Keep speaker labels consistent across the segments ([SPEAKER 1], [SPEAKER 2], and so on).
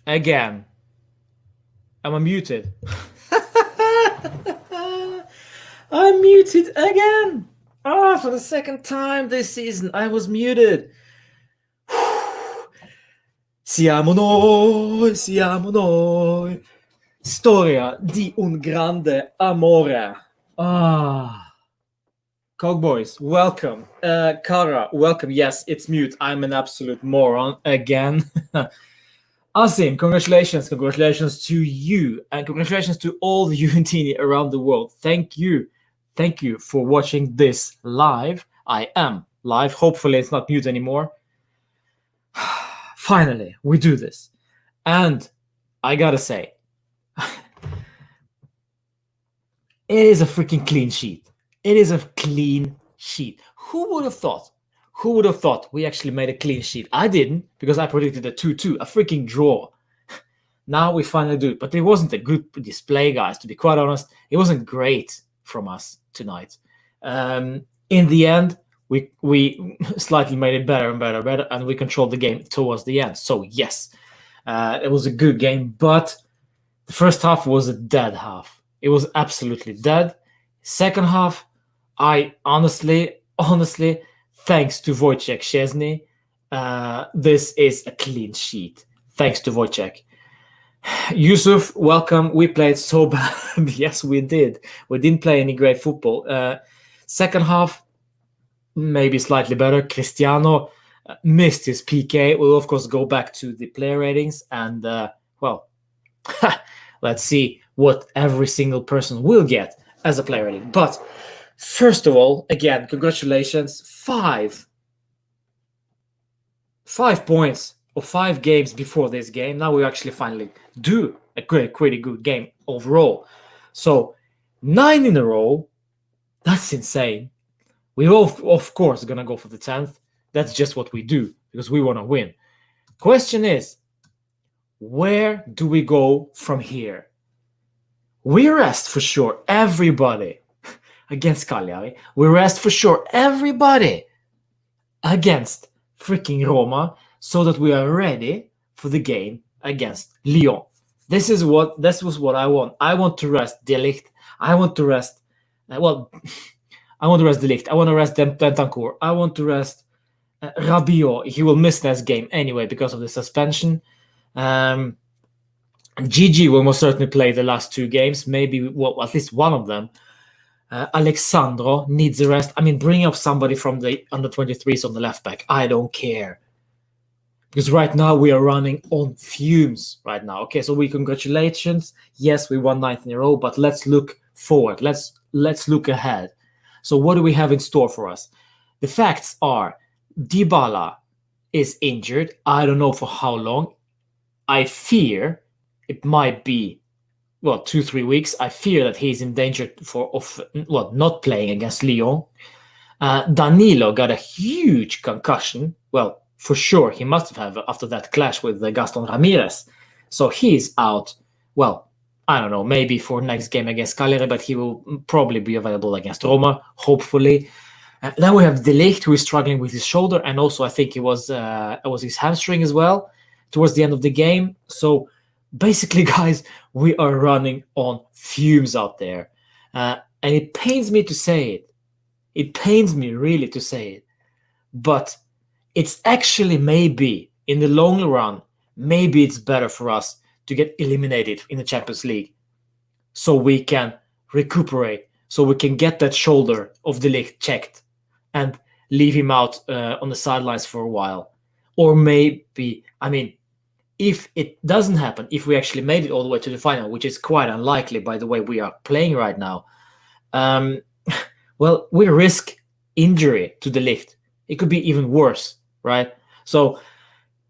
[SPEAKER 1] again. Am I muted? I'm muted again. For the second time this season, I was muted. Siamo noi. Storia di un grande amore. Cowboys, welcome. Kara, welcome. Yes, it's mute. I'm an absolute moron again. Asim, congratulations. Congratulations to you. And congratulations to all the Juventini around the world. Thank you. Thank you for watching this live. I am live. Hopefully it's not mute anymore. Finally, we do this. And I gotta say, it is a freaking clean sheet. It is a clean sheet. Who would have thought? Who would have thought we actually made a clean sheet? I didn't, because I predicted a 2-2, a freaking draw. Now we finally do it. But it wasn't a good display, guys, to be quite honest. It wasn't great from us tonight. In the end, we slightly made it better and better, and we controlled the game towards the end. So, yes, it was a good game. But the first half was a dead half. It was absolutely dead. Second half, I honestly, thanks to Wojciech Szczesny, this is a clean sheet. Thanks to Wojciech. Yusuf, welcome. We played so bad. Yes, we did. We didn't play any great football. Second half, maybe slightly better. Cristiano missed his PK. We'll, of course, go back to the player ratings. And, well, let's see what every single person will get as a player rating. But first of all, again, congratulations. 5 points of 5 games before this game. Now we actually finally do a pretty good game overall. So 9 in a row. That's insane. We all, of course, going to go for the 10th. That's just what we do because we want to win. Question is, where do we go from here? We rest for sure everybody against Cagliari. We rest for sure everybody against freaking Roma so that we are ready for the game against Lyon. This was what I want. I want to rest De Ligt. I want to rest I want to rest De Ligt. I want to rest Bentancur. I want to rest Rabiot. He will miss this game anyway because of the suspension. Gigi will most certainly play the last 2 games, maybe at least one of them. Alexandro needs a rest. I mean, bring up somebody from the under-23s on the left back. I don't care. Because right now we are running on fumes right now. Okay, so congratulations. Yes, we won 9th in a row, but let's look forward. Let's look ahead. So what do we have in store for us? The facts are Dibala is injured. I don't know for how long. I fear it might be, 2-3 weeks. I fear that he's in danger of not playing against Lyon. Danilo got a huge concussion. Well, for sure, he must have after that clash with Gaston Ramirez. So he's out. Well, I don't know, maybe for next game against Cagliari, but he will probably be available against Roma, hopefully. Then we have De Ligt, who is struggling with his shoulder, and also I think it was his hamstring as well towards the end of the game. So basically, guys, we are running on fumes out there. And it pains me to say it. It pains me really to say it. But it's actually maybe, in the long run, maybe it's better for us to get eliminated in the Champions League so we can recuperate, so we can get that shoulder of De Ligt checked and leave him out on the sidelines for a while. Or maybe, if it doesn't happen, if we actually made it all the way to the final, which is quite unlikely by the way we are playing right now, we risk injury to De Ligt. It could be even worse, right? So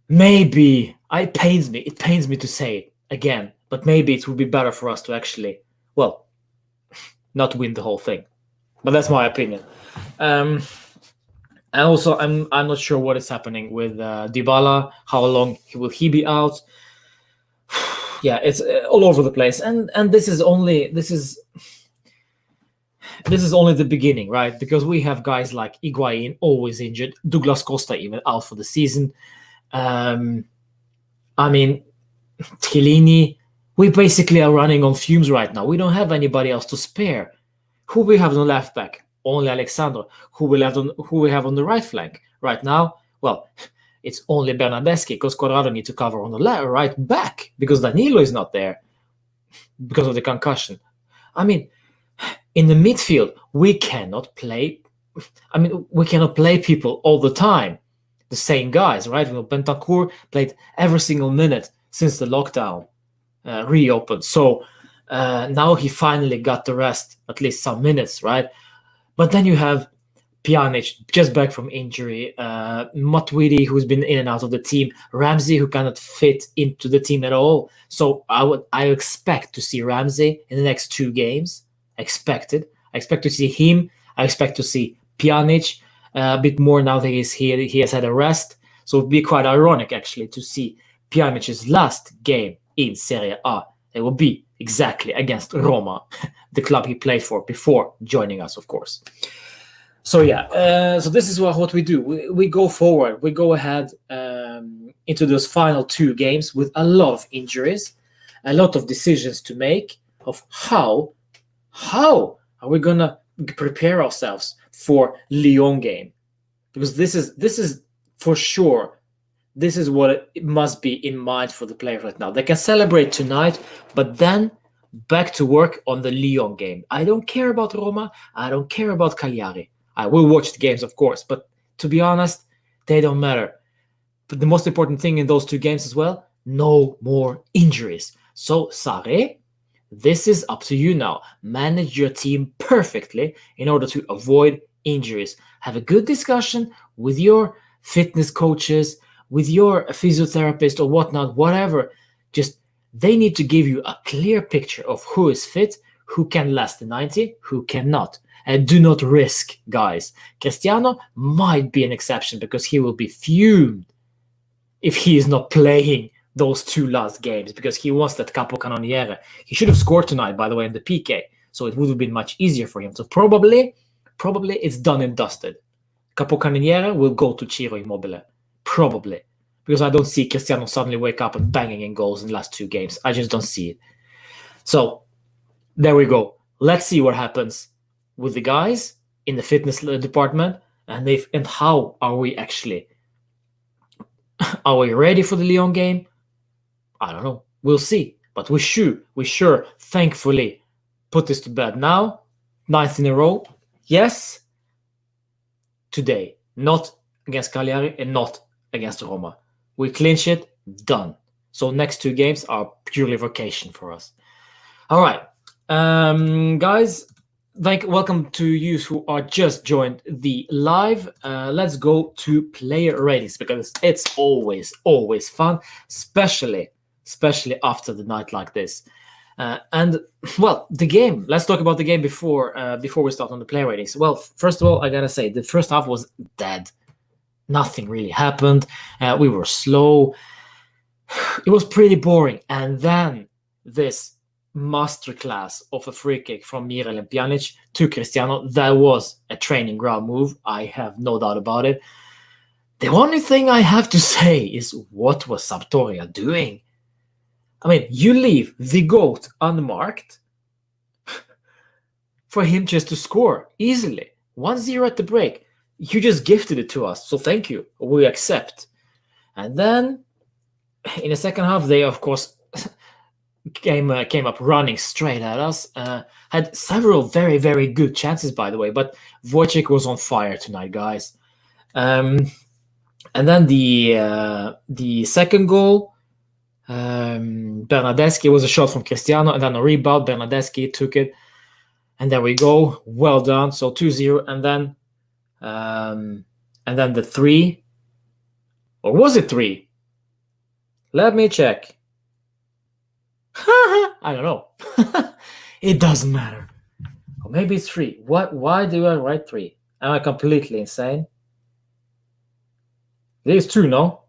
[SPEAKER 1] maybe it pains me to say it again, but maybe it would be better for us to actually, not win the whole thing. But that's my opinion. And also, I'm not sure what is happening with Dybala. How long will he be out? Yeah, it's all over the place, and this is only the beginning, right? Because we have guys like Higuain always injured, Douglas Costa even out for the season. Chiellini, we basically are running on fumes right now. We don't have anybody else to spare. Who we have on left back? Only Alexandro. Who we have on the right flank right now? Well, it's only Bernardesque because Corrado needs to cover on the right back because Danilo is not there because of the concussion. I mean, in the midfield, we cannot play. I mean, we cannot play people all the time. The same guys, right? Bentancur played every single minute since the lockdown reopened. So now he finally got the rest, at least some minutes, right? But then you have Pjanic, just back from injury, Matuidi, who's been in and out of the team, Ramsey, who cannot fit into the team at all. So I expect to see Ramsey in the next 2 games. I expect to see him. I expect to see Pjanic a bit more now that he has had a rest. So it'd be quite ironic, actually, to see Pjanic's last game in Serie A. It will be exactly against Roma, the club he played for before joining us, of course. So yeah, so this is what we do. We go forward. We go ahead into those final 2 games with a lot of injuries, a lot of decisions to make of how are we gonna prepare ourselves for Lyon game, because this is for sure. This is what it must be in mind for the players right now. They can celebrate tonight, but then back to work on the Lyon game. I don't care about Roma. I don't care about Cagliari. I will watch the games, of course, but to be honest, they don't matter. But the most important thing in those 2 games as well, no more injuries. So, Sarri, this is up to you now. Manage your team perfectly in order to avoid injuries. Have a good discussion with your fitness coaches, with your physiotherapist or whatnot, whatever. Just they need to give you a clear picture of who is fit, who can last the 90, who cannot. And do not risk, guys. Cristiano might be an exception because he will be fumed if he is not playing those 2 last games because he wants that capocannoniere. He should have scored tonight, by the way, in the PK. So it would have been much easier for him. So probably it's done and dusted. Capocannoniere will go to Ciro Immobile. Probably. Because I don't see Cristiano suddenly wake up and banging in goals in the last 2 games. I just don't see it. So there we go. Let's see what happens with the guys in the fitness department and how are we actually. Are we ready for the Lyon game? I don't know. We'll see. But we sure, thankfully, put this to bed now. 9th in a row. Yes. Today. Not against Cagliari and not against Roma. We clinch it. Done. So next 2 games are purely vacation for us. All right. Guys, welcome to you who are just joined the live. Let's go to player ratings because it's always fun, especially after the night like this. And well, the game. Let's talk about the game before we start on the player ratings. Well, first of all, I gotta say the first half was dead. Nothing really happened. We were slow. It was pretty boring. And then this masterclass of a free kick from Mirel and Pjanic to Cristiano. That was a training ground move. I have no doubt about it. The only thing I have to say is, what was Sampdoria doing? I mean, you leave the GOAT unmarked for him just to score easily. 1-0 at the break. You just gifted it to us, so thank you. We accept. And then in the second half, they, of course, came up running straight at us. Had several very, very good chances, by the way, but Wojciech was on fire tonight, guys. And then the second goal, Bernardesque was a shot from Cristiano, and then a rebound. Bernardesque took it, and there we go. Well done. So 2-0, and then the 3, or was it 3? Let me check. I don't know. It doesn't matter. Or maybe it's 3. Why do I write 3? Am I completely insane? It is 2, no?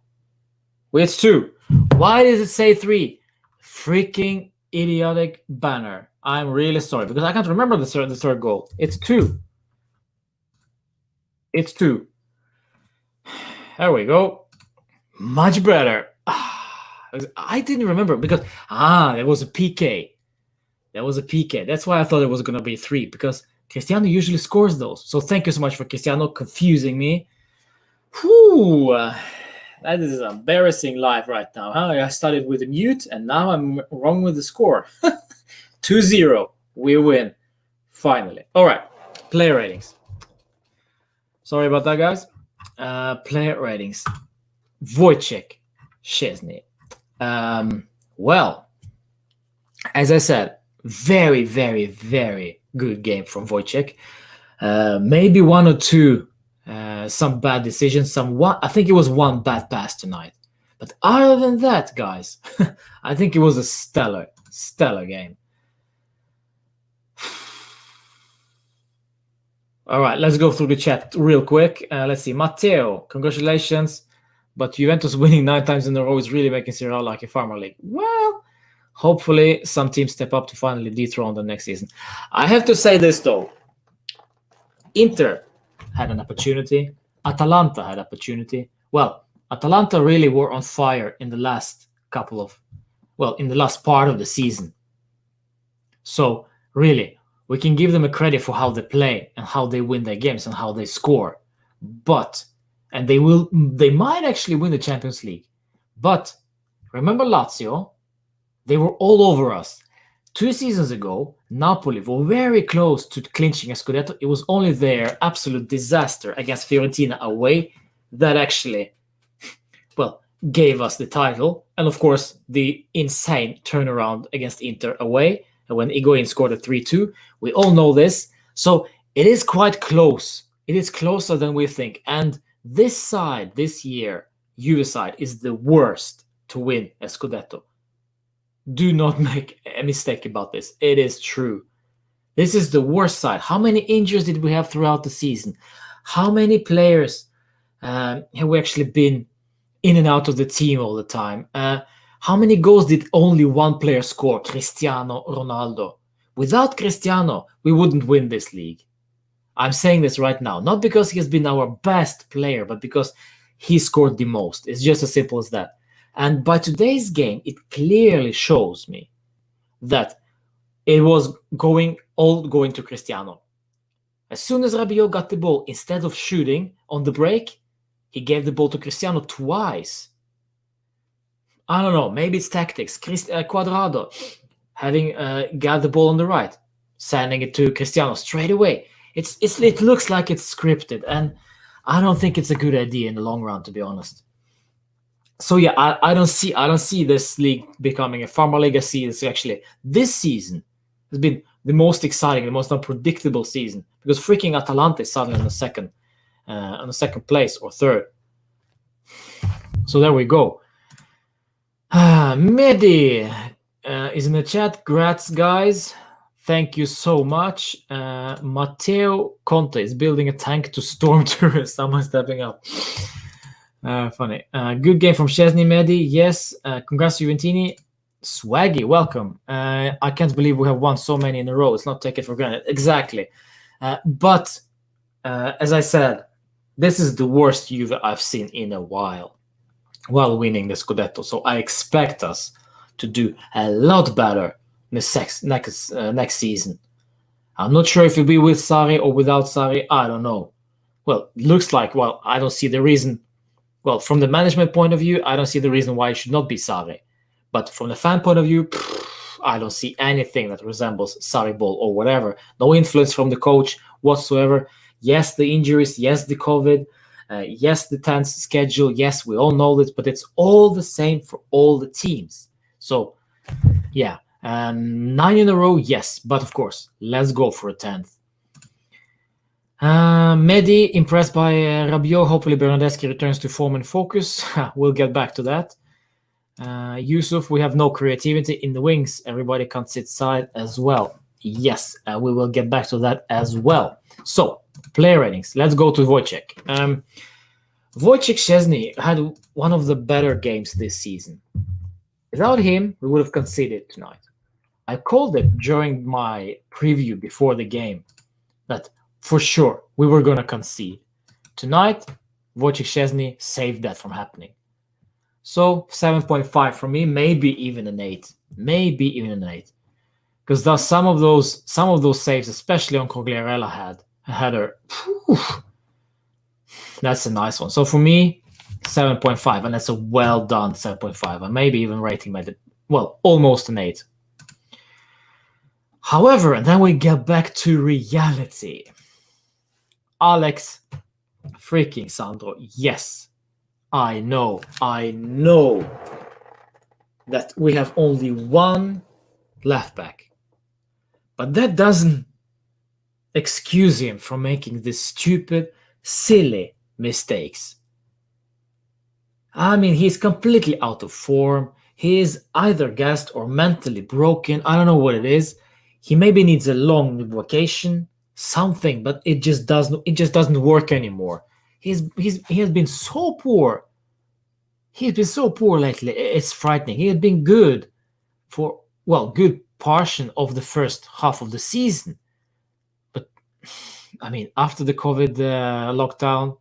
[SPEAKER 1] It's 2. Why does it say 3? Freaking idiotic banner. I'm really sorry because I can't remember the third goal. It's 2. It's 2. There we go. Much better. I didn't remember because there was a PK. There was a PK. That's why I thought it was going to be 3 because Cristiano usually scores those. So thank you so much for Cristiano confusing me. Whew, that is embarrassing live right now. Huh? I started with a mute and now I'm wrong with the score. 2-0. We win. Finally. All right. Player ratings. Sorry about that, guys. Player ratings. Wojciech Szczesny. Well, as I said, very, very, very good game from Wojciech. Maybe 1 or 2 some bad decisions. I think it was 1 bad pass tonight. But other than that, guys, I think it was a stellar game. All right, let's go through the chat real quick. Let's see. Matteo, congratulations. But Juventus winning 9 times in a row is really making Serie like a farmer league. Well, hopefully some teams step up to finally dethrone the next season. I have to say this, though. Inter had an opportunity. Atalanta had opportunity. Well, Atalanta really were on fire in the last in the last part of the season. So, really, we can give them a credit for how they play and how they win their games and how they score. And they might actually win the Champions League. But remember Lazio? They were all over us. 2 seasons ago, Napoli were very close to clinching a Scudetto. It was only their absolute disaster against Fiorentina away that actually, gave us the title. And of course, the insane turnaround against Inter away when Higuain scored a 3-2. We all know this. So it is quite close. It is closer than we think. And this year, Juve side, is the worst to win a Scudetto. Do not make a mistake about this. It is true. This is the worst side. How many injuries did we have throughout the season? How many players have we actually been in and out of the team all the time? How many goals did only 1 player score? Cristiano Ronaldo. Without Cristiano, we wouldn't win this league. I'm saying this right now, not because he has been our best player, but because he scored the most. It's just as simple as that. And by today's game, it clearly shows me that it was all going to Cristiano. As soon as Rabiot got the ball, instead of shooting on the break, he gave the ball to Cristiano twice. I don't know, maybe it's tactics. Cuadrado having got the ball on the right, sending it to Cristiano straight away. It looks like it's scripted, and I don't think it's a good idea in the long run, to be honest. So yeah, I don't see this league becoming a farmer league. I see this season has been the most exciting, the most unpredictable season because freaking Atalanta is suddenly on the second place or third. So there we go. Mehdi is in the chat. Grats, guys. Thank you so much. Matteo Conte is building a tank to storm tourists. Someone stepping up. Funny. Good game from Szczesny, Mehdi. Yes. Congrats, Juventini. Swaggy, welcome. I can't believe we have won so many in a row. It's not taken for granted. Exactly. But as I said, this is the worst Juve I've seen in a while while winning the Scudetto. So I expect us to do a lot better next season. I'm not sure if it'll be with Sarri or without Sarri. I don't know. Well, it looks like, I don't see the reason. Well, from the management point of view, I don't see the reason why it should not be Sarri. But from the fan point of view, I don't see anything that resembles Sarri ball or whatever. No influence from the coach whatsoever. Yes, the injuries. Yes, the COVID. Yes, the tense schedule. Yes, we all know this, but it's all the same for all the teams. So, yeah, 9 in a row, yes. But of course, let's go for a 10th. Mehdi, impressed by Rabiot. Hopefully Bernardesque returns to form and focus. We'll get back to that. Yusuf, we have no creativity in the wings. Everybody can't sit side as well. Yes, we will get back to that as well. So, player ratings. Let's go to Wojciech. Wojciech Szczesny had one of the better games this season. Without him, we would have conceded tonight. I called it during my preview before the game that for sure we were going to concede. Tonight, Wojciech Szczesny saved that from happening. So 7.5 for me, maybe even an 8. Because some of those saves, especially on Cogliarella header, that's a nice one. So for me, 7.5, and that's a well done 7.5, and maybe even rating almost an 8. However, and then we get back to reality. Alex freaking Sandro, yes, I know that we have only one left back, but that doesn't excuse him from making these stupid, silly mistakes. I mean, he's completely out of form. He is either gassed or mentally broken. I don't know what it is. He maybe needs a long vacation, something, but it just doesn't work anymore. He has been so poor. He's been so poor lately. It's frightening. He has been good for good portion of the first half of the season. But I mean, after the COVID lockdown,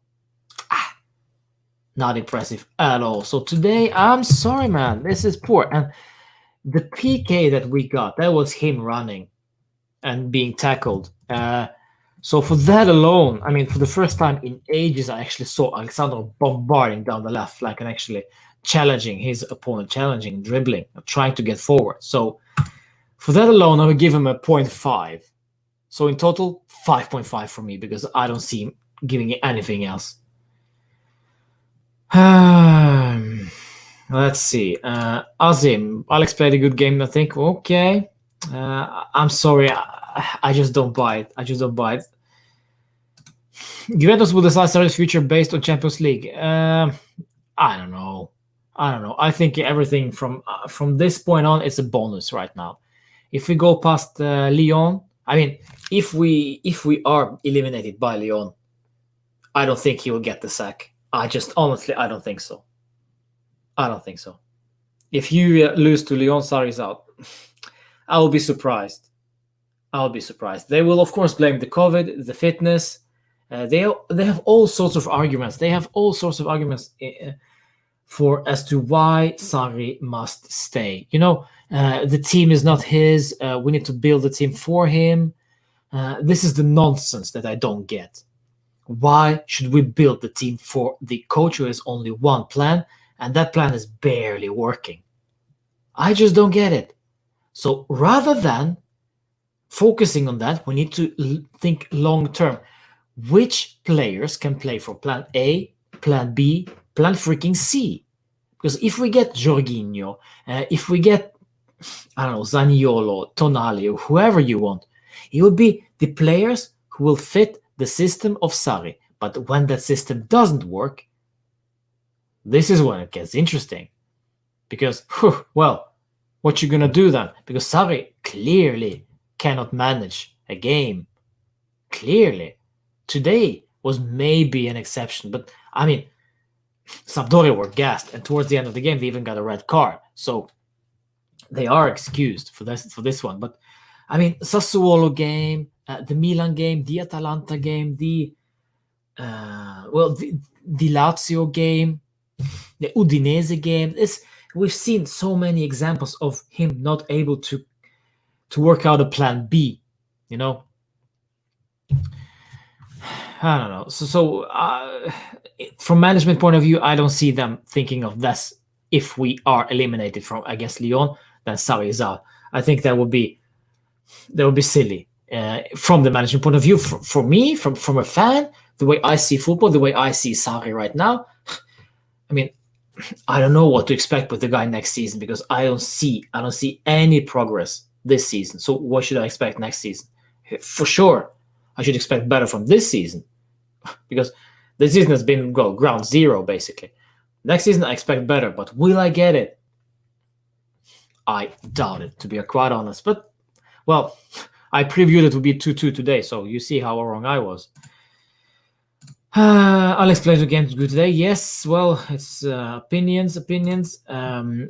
[SPEAKER 1] not impressive at all. So today, I'm sorry, man. This is poor. And the PK that we got, that was him running and being tackled. So for that alone, I mean, for the first time in ages, I actually saw Alexandro bombarding down the left flank and actually challenging his opponent, dribbling, trying to get forward. So for that alone, I would give him a 0.5. So in total, 5.5 for me, because I don't see him giving anything else. Let's see. Azim, Alex played a good game, I think. Okay. I'm sorry. I just don't buy it. Juventus will decide Sarri's future based on Champions League. I don't know. I think everything from this point on is a bonus right now. If we go past Lyon, I mean, if we are eliminated by Lyon, I don't think he will get the sack. I don't think so. If you lose to Lyon, Sarri's out. I will be surprised. They will, of course, blame the COVID, the fitness. They have all sorts of arguments. For as to why Sarri must stay. The team is not his. We need to build the team for him. This is the nonsense that I don't get. Why should we build the team for the coach who has only one plan, and that plan is barely working? I just don't get it. So rather than focusing on that, we need to think long term. Which players can play for plan A, plan B, plan freaking C? Because if we get Jorginho, if we get, I don't know, Zaniolo, Tonali, or whoever you want, it will be the players who will fit the system of Sarri. But when that system doesn't work, this is when it gets interesting. Because, what you gonna do then? Because Sarri clearly cannot manage a game. Clearly. Today was maybe an exception, but I mean, Sampdoria were gassed, and towards the end of the game, they even got a red card. So they are excused for this one. But I mean, Sassuolo game, the Milan game, the Atalanta game, the Lazio game, the Udinese game. We've seen so many examples of him not able to work out a plan B. I don't know. So from management point of view, I don't see them thinking of this. If we are eliminated from, I guess, Lyon, then Sarri is out. I think that would be silly from the management point of view. For me, from a fan, the way I see football, the way I see Sarri right now, I mean, I don't know what to expect with the guy next season, because I don't see any progress this season. So what should I expect next season? For sure, I should expect better from this season, because this season has been ground zero basically. Next season I expect better, but will I get it? I doubt it, to be quite honest. But I previewed it would be 2-2 today, so you see how wrong I was. Alex played the game good today. Yes, it's opinions.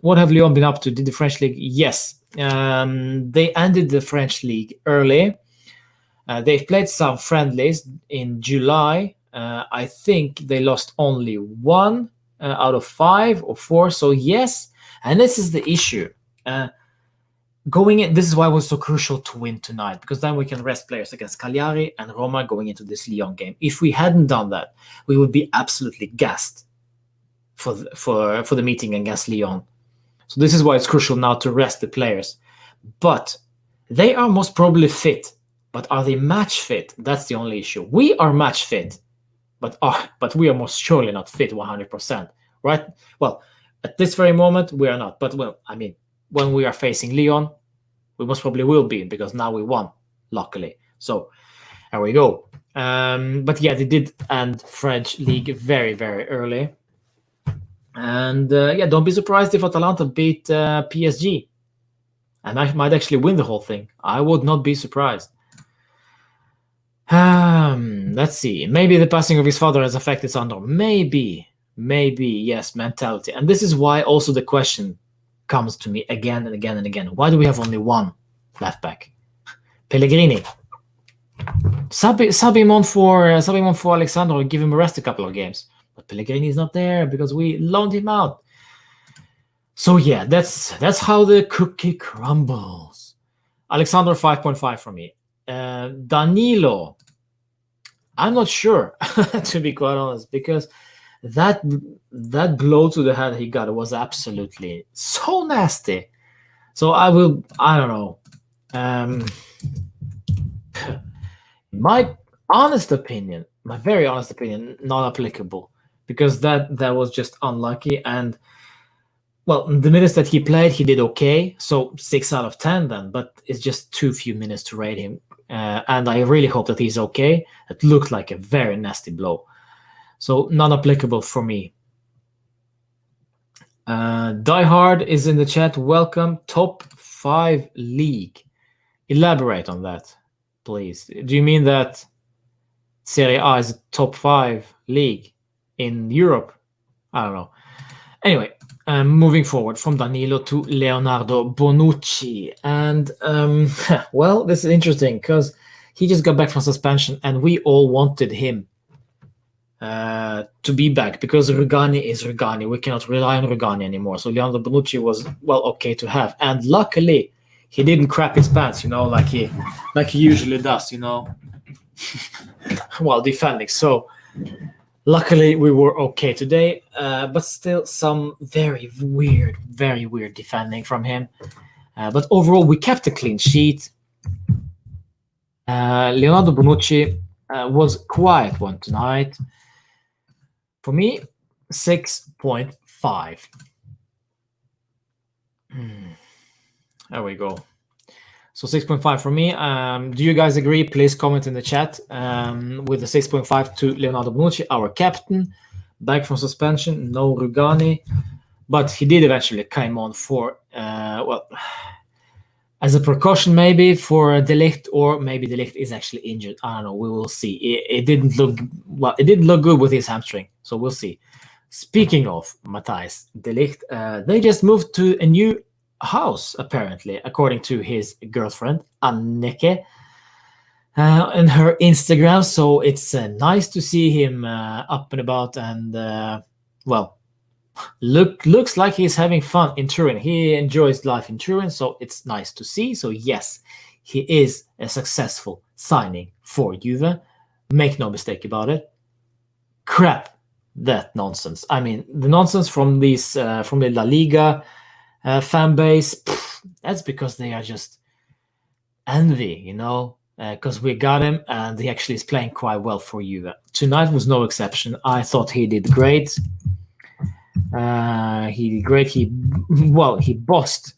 [SPEAKER 1] What have Lyon been up to? Did the French league? Yes, they ended the French league early. They've played some friendlies in July. I think they lost only one out of 5 or 4. So yes, and this is the issue. Going in, this is why it was so crucial to win tonight, because then we can rest players against Cagliari and Roma going into this Lyon game. If we hadn't done that, we would be absolutely gassed for the meeting against Lyon. So this is why it's crucial now to rest the players. But they are most probably fit. But are they match fit? That's the only issue. We are match fit, but we are most surely not fit 100%, right? Well, at this very moment, we are not. But, well, I mean, when we are facing Lyon, we most probably will be, because now we won, luckily. So there we go. But yeah, they did end French league very, very early. And yeah, don't be surprised if Atalanta beat PSG. And I might actually win the whole thing. I would not be surprised. Let's see. Maybe the passing of his father has affected Sandro. Maybe, yes, mentality. And this is why also the question comes to me again and again and again. Why do we have only one left back? Pellegrini. Sub him on for Alexandro and give him a rest a couple of games. But Pellegrini is not there because we loaned him out. So yeah, that's how the cookie crumbles. Alexandro 5.5 from me. Danilo, I'm not sure, to be quite honest, because that blow to the head he got was absolutely so nasty. So I don't know. My very honest opinion, not applicable, because that was just unlucky. And well, the minutes that he played, he did okay. So 6 out of 10 then, but it's just too few minutes to rate him. And I really hope that he's okay. It looked like a very nasty blow. So non-applicable for me. Die Hard is in the chat. Welcome. Top 5 league. Elaborate on that, please. Do you mean that Serie A is a top 5 league in Europe? I don't know. Anyway, moving forward from Danilo to Leonardo Bonucci. And, well, this is interesting because he just got back from suspension and we all wanted him to be back because Rugani is Rugani. We cannot rely on Rugani anymore. So Leonardo Bonucci was, well, okay to have. And luckily, he didn't crap his pants, like he usually does, while defending. So luckily, we were okay today, but still some very weird defending from him. But overall, we kept a clean sheet. Leonardo Bonucci was quiet one tonight. For me, 6.5. There we go. So 6.5 for me. Do you guys agree? Please comment in the chat with the 6.5 to Leonardo Bonucci, our captain, back from suspension. No Rugani, but he did eventually come on for, well, as a precaution maybe for De Ligt, or maybe De Ligt is actually injured. I don't know. We will see. It didn't look well. It didn't look good with his hamstring, so we'll see. Speaking of Matthijs De Ligt, they just moved to a new house, apparently, according to his girlfriend Anneke and her Instagram. So it's nice to see him up and about, and well, looks like he's having fun in Turin. He enjoys life in Turin, so it's nice to see. So yes, he is a successful signing for Juve. Make no mistake about it. Crap that nonsense. I mean, the nonsense from these from the La Liga fan base, that's because they are just envy, because we got him and he actually is playing quite well for Juve. Tonight was no exception. I thought he did great. He did great. He bossed.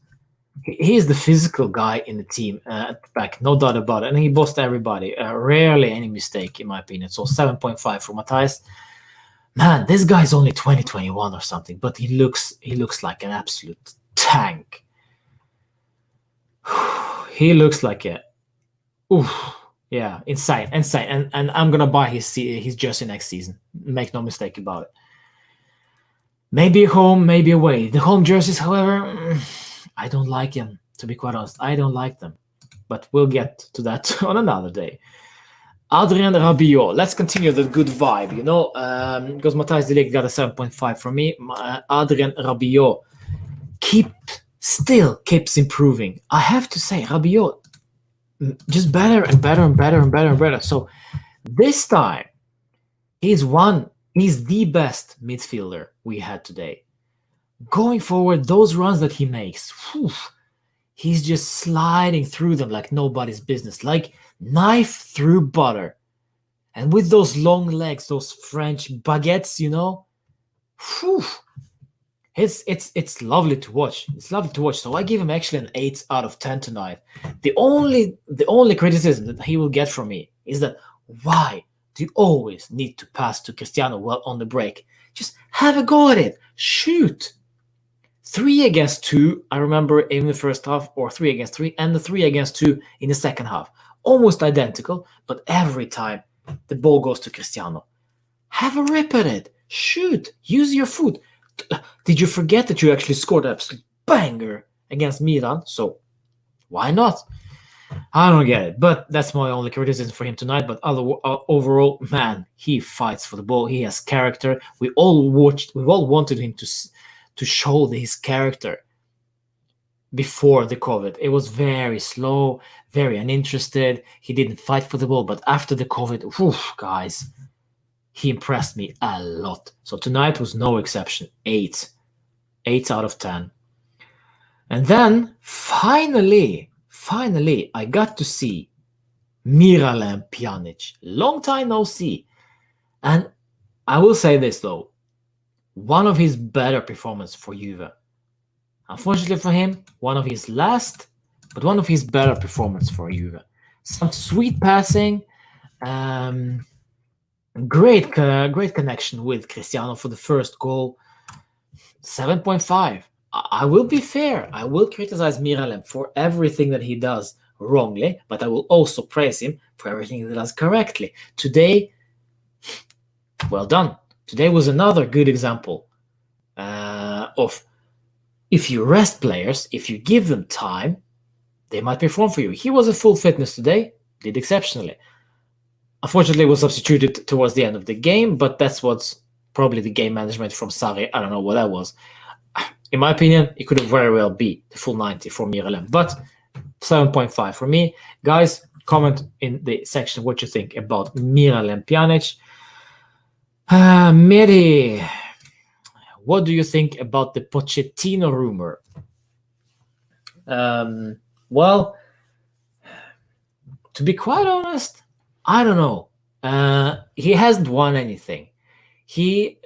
[SPEAKER 1] He's the physical guy in the team at the back, no doubt about it. And he bossed everybody. Rarely any mistake, in my opinion. So 7.5 for Matthijs. Man, this guy's only 2021 or something, but he looks like an absolute tank. He looks like a, yeah, insane. And I'm gonna buy his jersey next season. Make no mistake about it. Maybe home, maybe away. The home jerseys, however, I don't like them. To be quite honest, I don't like them. But we'll get to that on another day. Adriana Rabiot. Let's continue the good vibe, because Matthijs de Ligt got a 7.5 from me. Adrian Rabiot keeps improving. I have to say, Rabiot just better and better and better and better and better. So this time, he's the best midfielder we had today. Going forward, those runs that he makes, he's just sliding through them like nobody's business, like knife through butter. And with those long legs, those French baguettes, it's lovely to watch. It's lovely to watch. So I give him actually an 8 out of 10 tonight. The only criticism that he will get from me is that why do you always need to pass to Cristiano well on the break? Just have a go at it. Shoot. 3 against 2, I remember in the first half, or 3 against 3, and the 3 against 2 in the second half. Almost identical, but every time the ball goes to Cristiano. Have a rip at it. Shoot. Use your foot. Did you forget that you actually scored an absolute banger against Milan? So why not? I don't get it, but that's my only criticism for him tonight. But overall, man, he fights for the ball. He has character. We all wanted him to show his character before the COVID. It was very slow, very uninterested. He didn't fight for the ball. But after the COVID, guys, he impressed me a lot. So tonight was no exception. 8 out of 10. And then finally, I got to see Miralem Pjanic. Long time no see. And I will say this though, one of his better performances for Juve. Unfortunately for him, one of his last, but one of his better performances for Juve. Some sweet passing, great connection with Cristiano for the first goal. 7.5. I will be fair. I will criticize Miralem for everything that he does wrongly, but I will also praise him for everything he does correctly. Today, well done. Today was another good example of if you rest players, if you give them time, they might perform for you. He was at full fitness today, did exceptionally. Unfortunately, was substituted towards the end of the game, but that's what's probably the game management from Serie. I don't know what that was. In my opinion, it could very well be the full 90 for Miralem, but 7.5 for me. Guys, comment in the section what you think about Miralem Pjanic. Mary, what do you think about the Pochettino rumor? Well, to be quite honest, I don't know. He hasn't won anything. He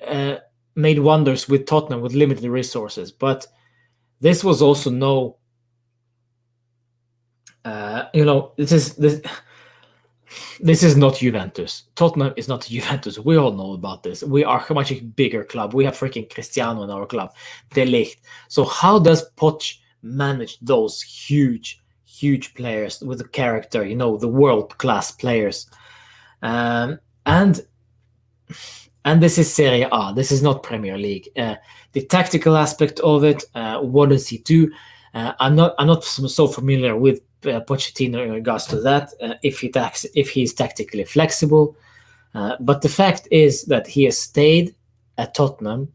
[SPEAKER 1] made wonders with Tottenham with limited resources, but this was also no. This is not Juventus. Tottenham is not Juventus. We all know about this. We are a much bigger club. We have freaking Cristiano in our club, De Ligt. So how does Poch manage those huge players with the character? The world-class players, and this is Serie A. This is not Premier League. The tactical aspect of it. What does he do? I'm not so familiar with Pochettino in regards to that. If he's tactically flexible, but the fact is that he has stayed at Tottenham,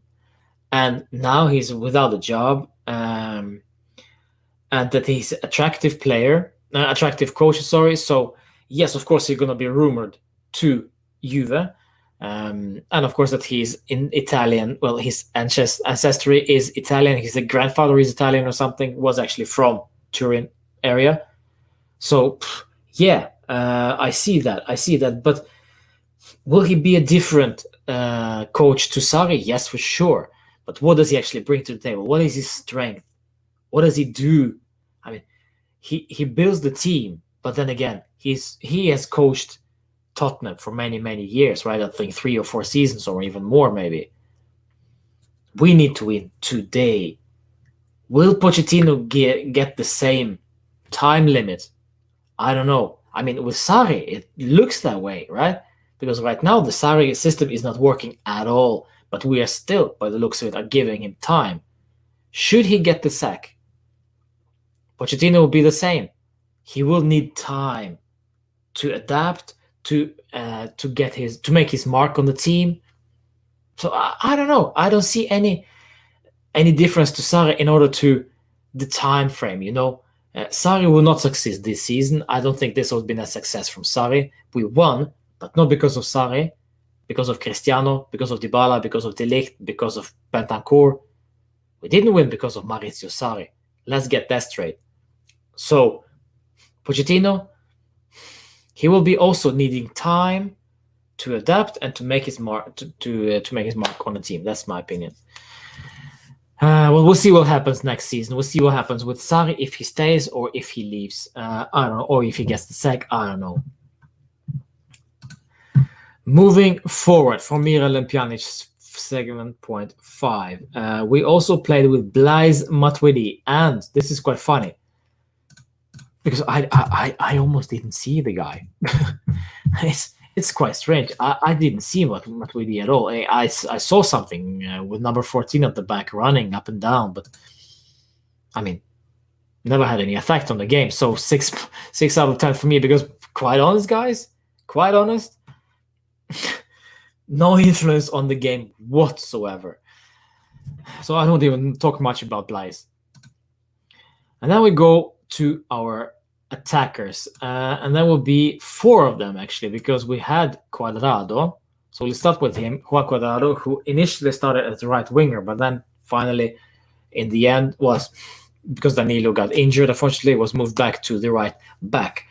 [SPEAKER 1] and now he's without a job, and that he's an attractive coach. Sorry. So yes, of course, he's going to be rumored to Juve. And of course that he's in Italian. Well, his ancestry is Italian. His grandfather is Italian or something. Was actually from Turin area. So yeah, I see that. But will he be a different coach to Sarri? Yes, for sure. But what does he actually bring to the table? What is his strength? What does he do? I mean, he builds the team, but then again, he has coached Tottenham for many years, right? I think 3 or 4 seasons or even more maybe. We need to win today. Will Pochettino get the same time limit? I don't know. I mean, with Sarri, it looks that way, right? Because right now the Sarri system is not working at all, but we are still, by the looks of it, are giving him time. Should he get the sack, Pochettino will be the same. He will need time to adapt, to make his mark on the team. So I don't know. I don't see any difference to Sarri in order to the time frame. Sarri will not succeed this season. I don't think this has been a success from Sarri. We won, but not because of Sarri, because of Cristiano, because of Dybala, because of De Ligt, because of Bentancur. We didn't win because of Maurizio Sarri. Let's get that straight. So, Pochettino, he will be also needing time to adapt and to make his mark to make his mark on the team. That's my opinion. Well, we'll see what happens next season. We'll see what happens with Sarri, if he stays or if he leaves. I don't know, or if he gets the sack. I don't know. Moving forward for Miralem Pjanic, segment point 5. We also played with Blaise Matuidi, and this is quite funny because I almost didn't see the guy. It's quite strange. I didn't see Matuidi at all. I saw something with number 14 at the back running up and down, but I mean, never had any effect on the game. So 6 out of 10 for me, because quite honest, guys, no influence on the game whatsoever. So I don't even talk much about Blaise. And then we go to our attackers, and there will be 4 of them actually, because we had Cuadrado. So we'll start with him, Juan Cuadrado, who initially started as the right winger, but then finally, in the end, was because Danilo got injured, unfortunately, was moved back to the right back.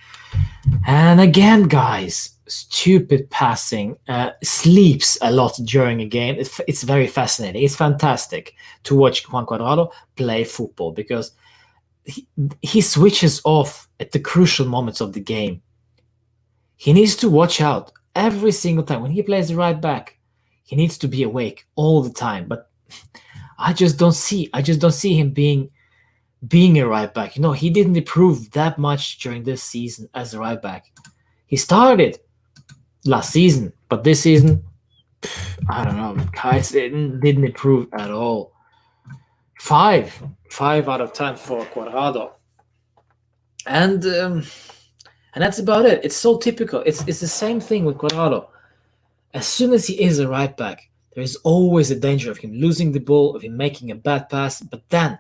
[SPEAKER 1] And again, guys, stupid passing, sleeps a lot during a game. It's very fascinating. It's fantastic to watch Juan Cuadrado play football, because he switches off at the crucial moments of the game. He needs to watch out every single time when he plays the right back. He needs to be awake all the time. But I just don't see him being a right back. He didn't improve that much during this season as a right back. He started last season, but this season, I don't know, guys, didn't improve at all. 5 out of 10 for Cuadrado, and that's about it. It's so typical. It's the same thing with Cuadrado. As soon as he is a right back, there is always a danger of him losing the ball, of him making a bad pass. But then,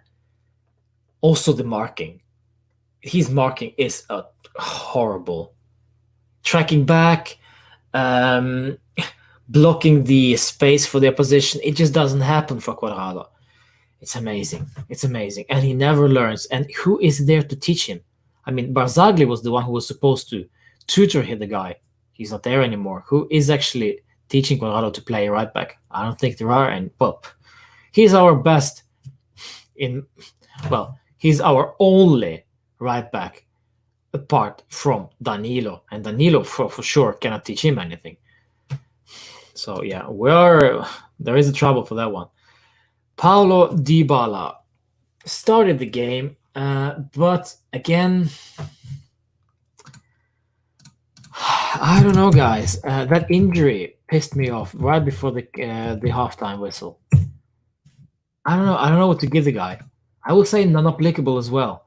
[SPEAKER 1] also the marking. His marking is horrible. Tracking back, blocking the space for the opposition. It just doesn't happen for Cuadrado. It's amazing. And he never learns. And who is there to teach him? I mean, Barzagli was the one who was supposed to tutor the guy. He's not there anymore. Who is actually teaching Cuadrado to play right back? I don't think there are any. Well, he's our best he's our only right back apart from Danilo. And Danilo, for sure, cannot teach him anything. So, yeah, there is a trouble for that one. Paulo Dibala started the game, but again, I don't know, guys. That injury pissed me off right before the halftime whistle. I don't know what to give the guy. I will say non-applicable as well.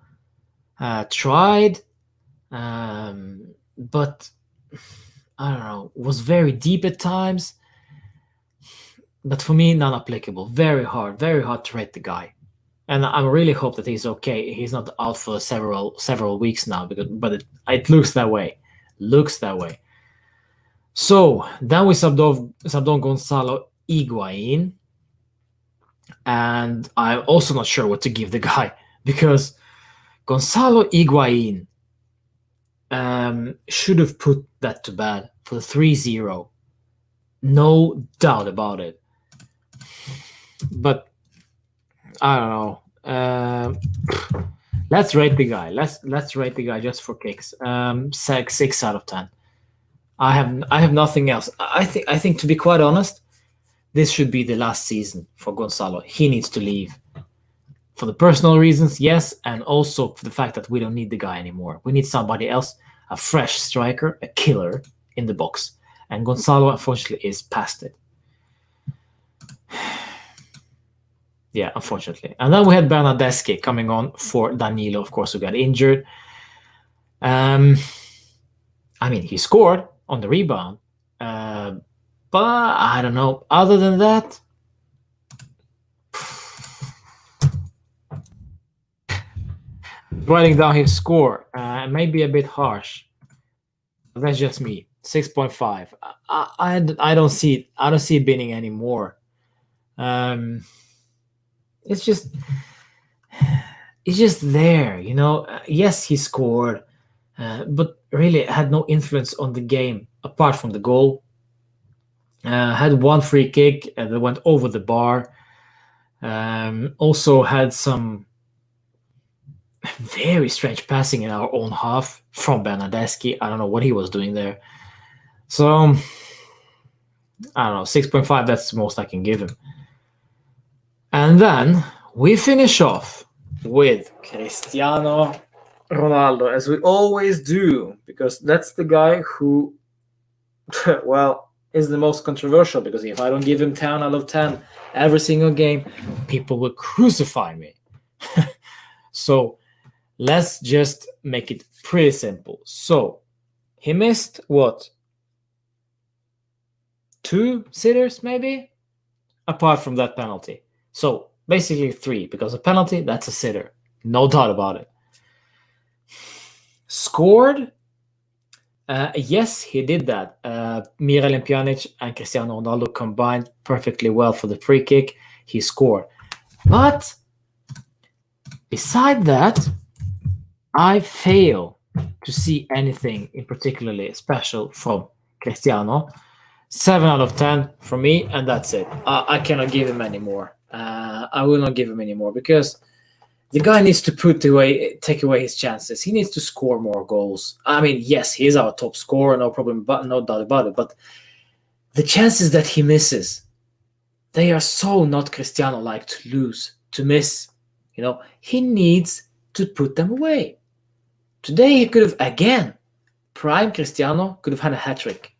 [SPEAKER 1] Tried, but I don't know. Was very deep at times. But for me, non-applicable. Very hard to rate the guy. And I really hope that he's okay. He's not out for several weeks now, but it looks that way. So then we subbed on Gonzalo Higuain, and I'm also not sure what to give the guy, because Gonzalo Higuain should have put that to bed for the 3-0. No doubt about it. But I don't know. Let's rate the guy. Let's rate the guy just for kicks. 6 out of 10. I have nothing else. I think, to be quite honest, this should be the last season for Gonzalo. He needs to leave. For the personal reasons, yes, and also for the fact that we don't need the guy anymore. We need somebody else, a fresh striker, a killer in the box. And Gonzalo, unfortunately, is past it. Yeah, unfortunately. And then we had Bernardesque coming on for Danilo, of course, who got injured. I mean, he scored. on the rebound. But I don't know. Other than that, writing down his score may be a bit harsh. That's just me. 6.5. I don't see it. I don't see it being anymore. It's just there, you know. Yes, he scored, but really had no influence on the game apart from the goal. Had one free kick that went over the bar. Also had some very strange passing in our own half from Bernardesque. I don't know what he was doing there. So I don't know, 6.5, that's the most I can give him. And then we finish off with Cristiano Ronaldo, as we always do, because that's the guy who, well, is the most controversial, because if I don't give him 10 out of 10 every single game, people will crucify me. So let's just make it pretty simple. So he missed what? 2 sitters, maybe? Apart from that penalty. So basically 3, because a penalty, that's a sitter. No doubt about it. Scored? Yes, he did that. Miralem Pjanic and Cristiano Ronaldo combined perfectly well for the free kick. He scored. But beside that, I fail to see anything in particularly special from Cristiano. 7 out of 10 for me, and that's it. I cannot give him any more. I will not give him any more, because the guy needs to take away his chances. He needs to score more goals. I mean, yes, he is our top scorer, no problem, but no doubt about it. But the chances that he misses, they are so not Cristiano-like to lose, to miss. You know, he needs to put them away. Today he could have, again, prime Cristiano could have had a hat-trick.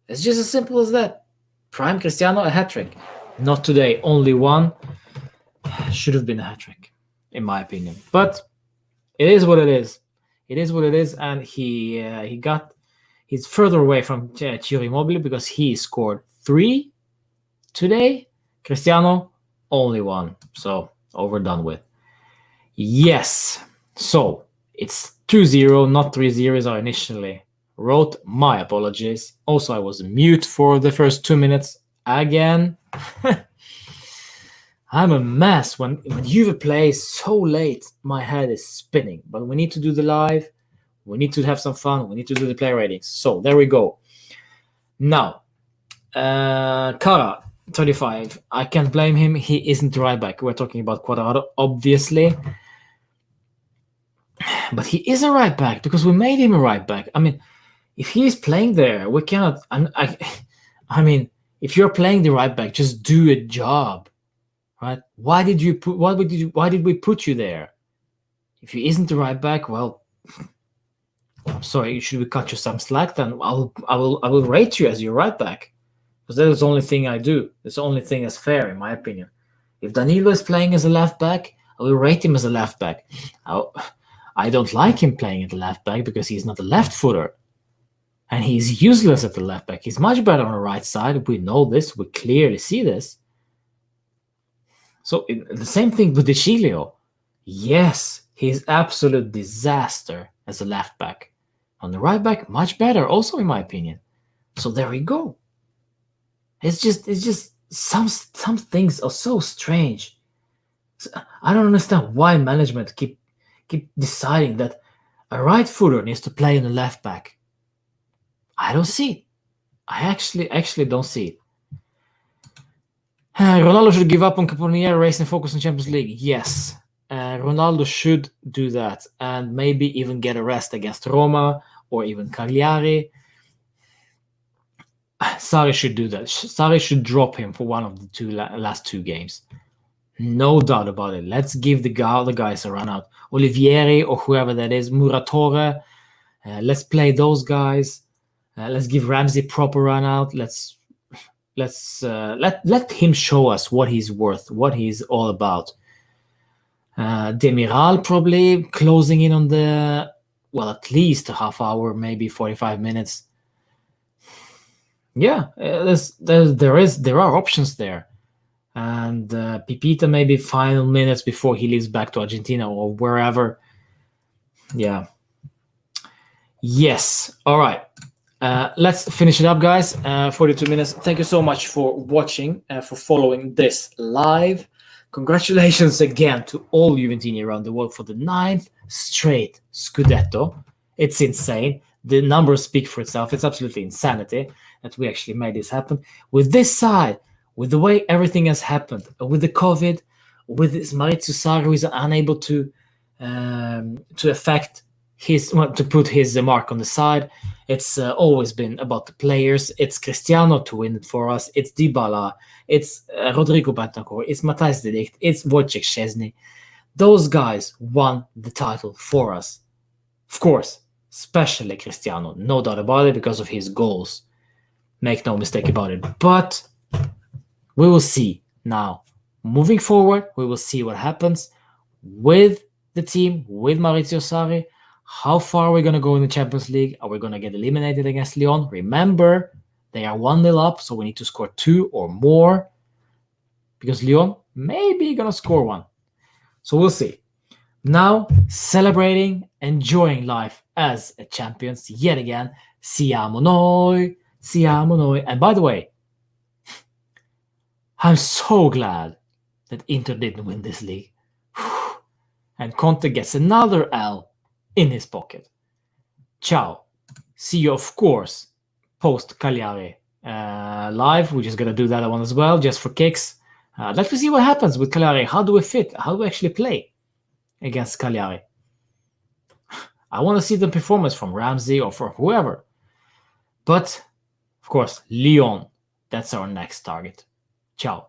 [SPEAKER 1] It's just as simple as that. Prime Cristiano, a hat-trick. Not today, only one. Should have been a hat-trick, in my opinion. But it is what it is. It is what it is, and he's further away from Ciro Immobile, because he scored 3 today. Cristiano, only 1. So, overdone with. Yes. So, it's 2-0, not 3-0 as I initially wrote. My apologies. Also, I was mute for the first 2 minutes again. I'm a mess. When Juve plays so late, my head is spinning. But we need to do the live. We need to have some fun. We need to do the play ratings. So there we go. Now, Kara, 35. I can't blame him. He isn't the right back. We're talking about Cuadrado, obviously. But he is a right back because we made him a right back. I mean, if he is playing there, we cannot. I mean, if you're playing the right back, just do a job. Right? Why did we put you there? If he isn't the right back, well, I'm sorry. Should we cut you some slack? Then I will rate you as your right back, because that is the only thing I do. It's the only thing that's fair, in my opinion. If Danilo is playing as a left back, I will rate him as a left back. I don't like him playing at the left back because he's not a left footer, and he's useless at the left back. He's much better on the right side. We know this. We clearly see this. So the same thing with De Chilio. Yes, he's absolute disaster as a left back. On the right back, much better, also in my opinion. So there we go. It's just some things are so strange. I don't understand why management keep deciding that a right footer needs to play in the left back. I don't see it. I actually don't see it. Ronaldo should give up on Caponier, race and focus on Champions League. Yes, Ronaldo should do that, and maybe even get a rest against Roma or even Cagliari. Sarri should do that. Sarri should drop him for one of the last 2 games. No doubt about it. Let's give the other guys a run out. Olivieri or whoever that is, Muratore. Let's play those guys. Let's give Ramsey proper run out. Let him show us what he's worth, what he's all about. Demiral probably closing in on the well, at least a half hour, maybe 45 minutes. Yeah, there are options there. And Pipita maybe final minutes before he leaves back to Argentina or wherever. Yeah. Yes. All right. Let's finish it up, guys. 42 minutes. Thank you so much for watching, for following this live. Congratulations again to all Juventini around the world for the 9th straight Scudetto. It's insane. The numbers speak for itself. It's absolutely insanity that we actually made this happen. With this side, with the way everything has happened, with the COVID, with this Maurizio Sarri who is unable to affect to put his mark on the side. It's always been about the players. It's Cristiano to win it for us. It's Dybala. It's Rodrigo Bentancur. It's Matthijs de Ligt. It's Wojciech Szczesny. Those guys won the title for us. Of course, especially Cristiano. No doubt about it because of his goals. Make no mistake about it. But we will see now. Moving forward, we will see what happens with the team, with Maurizio Sarri. How far are we going to go in the Champions League? Are we going to get eliminated against Lyon? Remember, they are 1-0 up, so we need to score 2 or more because Lyon may be going to score 1. So we'll see. Now, celebrating, enjoying life as a champions yet again. Siamo noi, siamo noi. And by the way, I'm so glad that Inter didn't win this league. And Conte gets another L in his pocket. Ciao. See you, of course, post Cagliari live. We're just going to do that one as well, just for kicks. Let's see what happens with Cagliari. How do we fit? How do we actually play against Cagliari? I want to see the performance from Ramsey or from whoever. But, of course, Lyon. That's our next target. Ciao.